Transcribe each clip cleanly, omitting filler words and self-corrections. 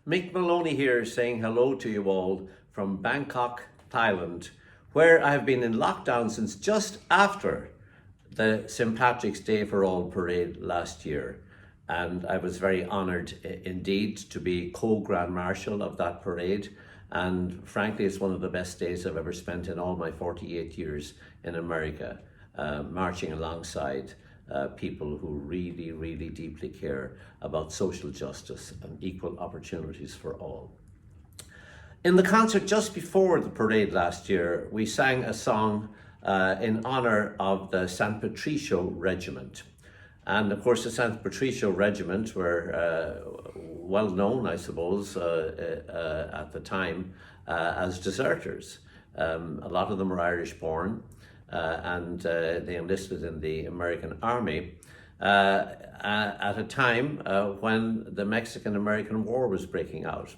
Mick Moloney here saying hello to you all from Bangkok, Thailand, where I have been in lockdown since just after the St. Patrick's Day for All parade last year. And I was very honoured indeed to be co-Grand Marshal of that parade. And frankly, it's one of the best days I've ever spent in all my 48 years in America, marching alongside people who really, really deeply care about social justice and equal opportunities for all. In the concert just before the parade last year, we sang a song in honour of the San Patricio Regiment. And of course, the San Patricio Regiment were well known, I suppose, at the time as deserters. A lot of them were Irish born. And they enlisted in the American Army at a time when the Mexican-American War was breaking out.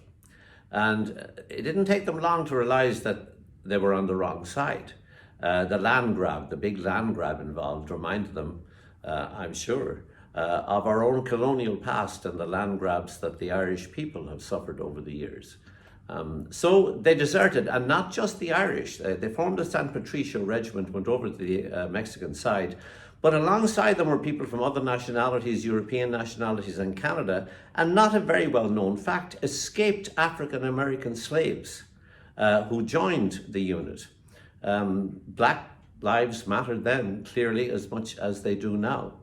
And it didn't take them long to realize that they were on the wrong side. The land grab, the big land grab involved, reminded them, I'm sure, of our own colonial past and the land grabs that the Irish people have suffered over the years. So they deserted, and not just the Irish. They formed the San Patricio Regiment, went over to the Mexican side, but alongside them were people from other nationalities, European nationalities and Canada, and not a very well-known fact, escaped African-American slaves who joined the unit. Black lives mattered then, clearly, as much as they do now.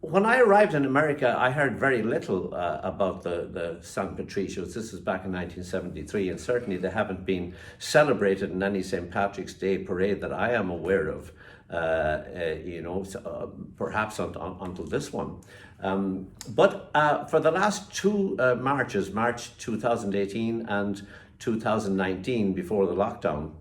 When I arrived in America, I heard very little about the San Patricios. This was back in 1973, and certainly they haven't been celebrated in any St. Patrick's Day parade that I am aware of, perhaps until this one. But for the last two marches, March 2018 and 2019, before the lockdown,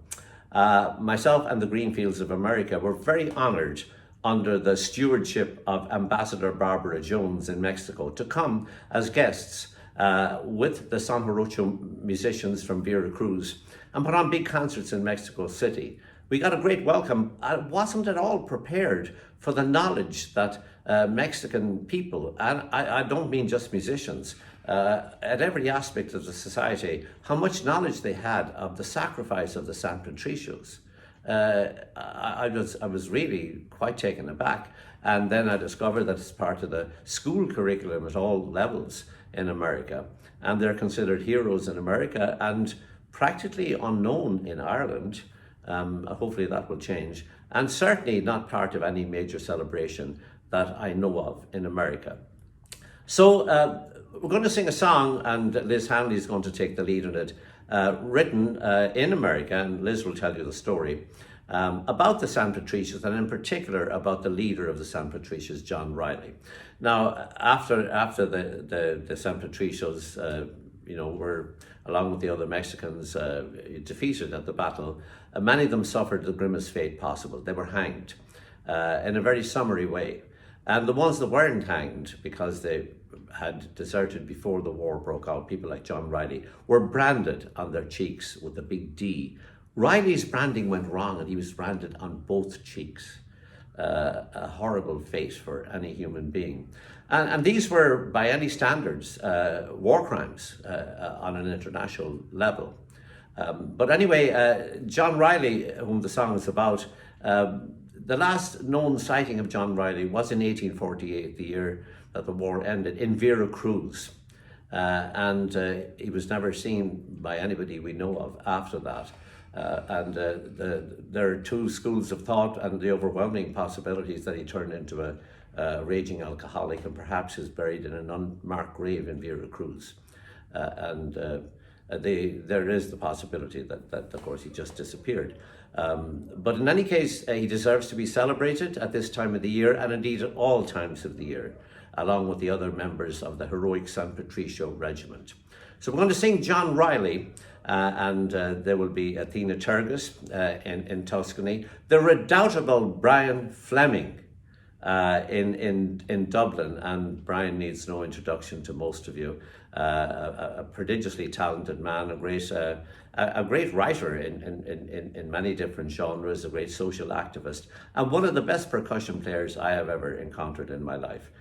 myself and the Greenfields of America were very honoured under the stewardship of Ambassador Barbara Jones in Mexico to come as guests with the Son Jarocho musicians from Veracruz and put on big concerts in Mexico City. We got a great welcome. I wasn't at all prepared for the knowledge that Mexican people, and I don't mean just musicians, at every aspect of the society, how much knowledge they had of the sacrifice of the San Patricios. I was really quite taken aback, and then I discovered that it's part of the school curriculum at all levels in America, and they're considered heroes in America and practically unknown in Ireland. Hopefully that will change, and certainly not part of any major celebration that I know of in America. So we're going to sing a song, and Liz Hanley is going to take the lead in it, written in America, and Liz will tell you the story, about the San Patricios, and in particular about the leader of the San Patricios, John Reilly. Now, after the San Patricios, were, along with the other Mexicans, defeated at the battle, many of them suffered the grimmest fate possible. They were hanged in a very summary way. And the ones that weren't hanged, because they had deserted before the war broke out, people like John Reilly, were branded on their cheeks with a big D. Reilly's branding went wrong, and he was branded on both cheeks. A horrible fate for any human being. And these were, by any standards, war crimes on an international level. But anyway, John Reilly, whom the song is about, the last known sighting of John Reilly was in 1848, the year that the war ended, in Veracruz. And he was never seen by anybody we know of after that. There are two schools of thought, and the overwhelming possibilities that he turned into a raging alcoholic and perhaps is buried in an unmarked grave in Veracruz. There is the possibility that of course, he just disappeared. But in any case, he deserves to be celebrated at this time of the year, and indeed at all times of the year, along with the other members of the heroic San Patricio Regiment. So we're going to sing John Reilly, and there will be Athena Tergis in Tuscany, the redoubtable Brien Fleming in Dublin, and Brien needs no introduction to most of you. A prodigiously talented man, a great writer in many different genres, a great social activist, and one of the best percussion players I have ever encountered in my life.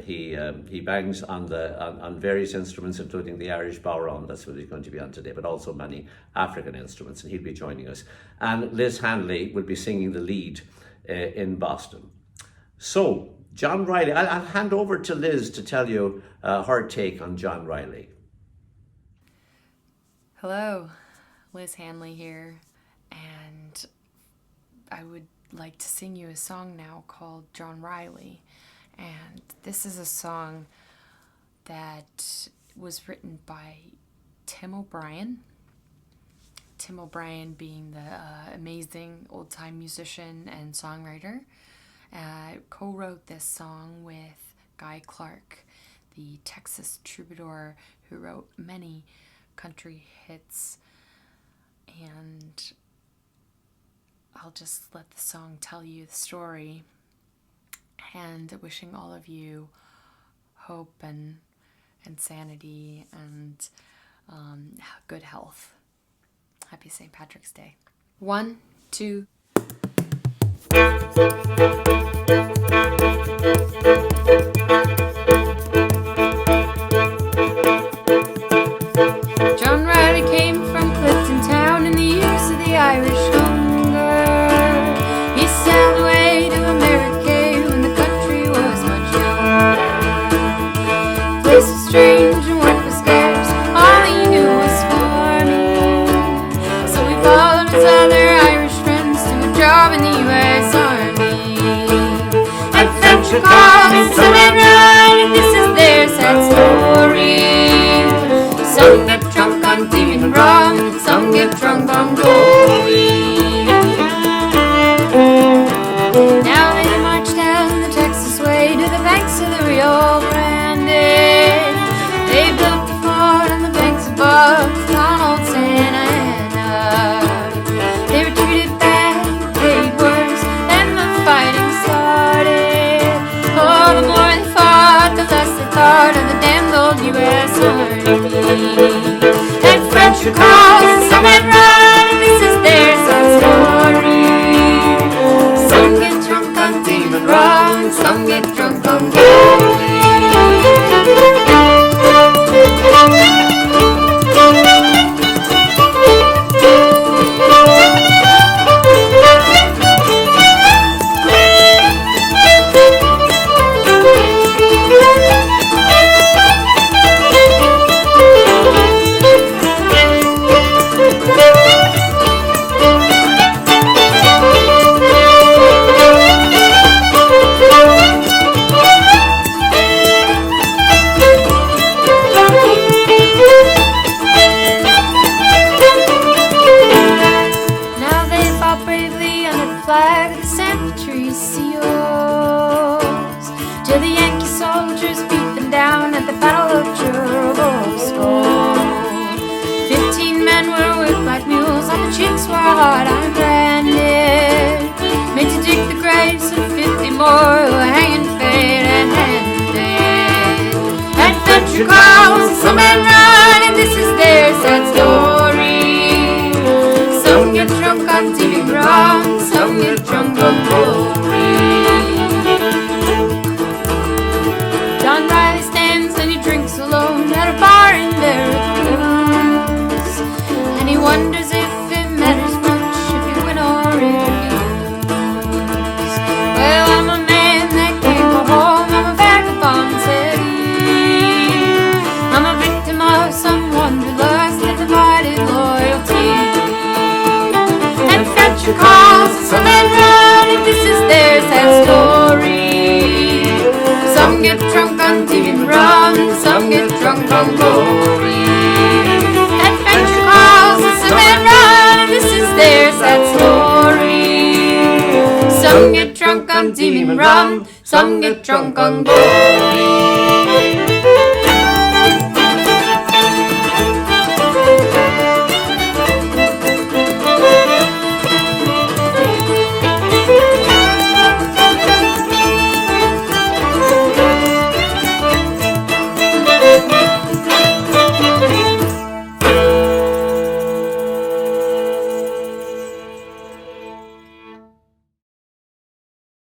He bangs on various instruments, including the Irish bodhrán. That's what he's going to be on today, but also many African instruments, and he'll be joining us. And Liz Hanley will be singing the lead in Boston. So, John Reilly, I'll hand over to Liz to tell you her take on John Reilly. Hello, Liz Hanley here, and I would like to sing you a song now called John Reilly. And this is a song that was written by Tim O'Brien. Tim O'Brien being the amazing old-time musician and songwriter. Co-wrote this song with Guy Clark, the Texas troubadour who wrote many country hits. And I'll just let the song tell you the story, and wishing all of you hope and sanity and good health. Happy St. Patrick's Day. 1, 2. John Reilly came from Clifton Town in the years of the Irish hunger. He sailed away to America when the country was much younger. The place was strange and work was scarce. All he knew was farming. So he followed his other Irish friends to a job in the U.S. Army. And French called some men right, and this is their sad story. Some get drunk on tea and rum, some get drunk on glory. Now they march down the Texas way to the banks of the Rio Grande. They built the fort on the banks above Donald Santa Ana. They were treated bad, paid worse, and the fighting started. Oh, the more they fought, the less they thought of the damned old U.S. Army. And French recalls some men run, and this is their sad story. Some get drunk on demon rum, some get drunk on glory. Till the Yankee soldiers beat them down at the Battle of Churubusco. 15 men were whipped like mules, on the cheeks were hard iron branded, made to dig the graves of 50 more who were hanging fate and handed. Adventure calls, some men run, and this is their sad story. Some get drunk on TV rum, some get drunk on glory. John Reilly stands and he drinks alone at a bar in Veracruz, and he wonders if it matters much if you win or if you lose. Well, I'm a man that can't go home, I'm a vagabond, said he. I'm a victim of some wanderlust and divided loyalty. And French calls, some men run, and this is their sad story. Some get drunk on tea and rum, some get drunk on glory. Adventure calls, some men run, and this is their sad story. Some get drunk on tea and rum, some get drunk on glory.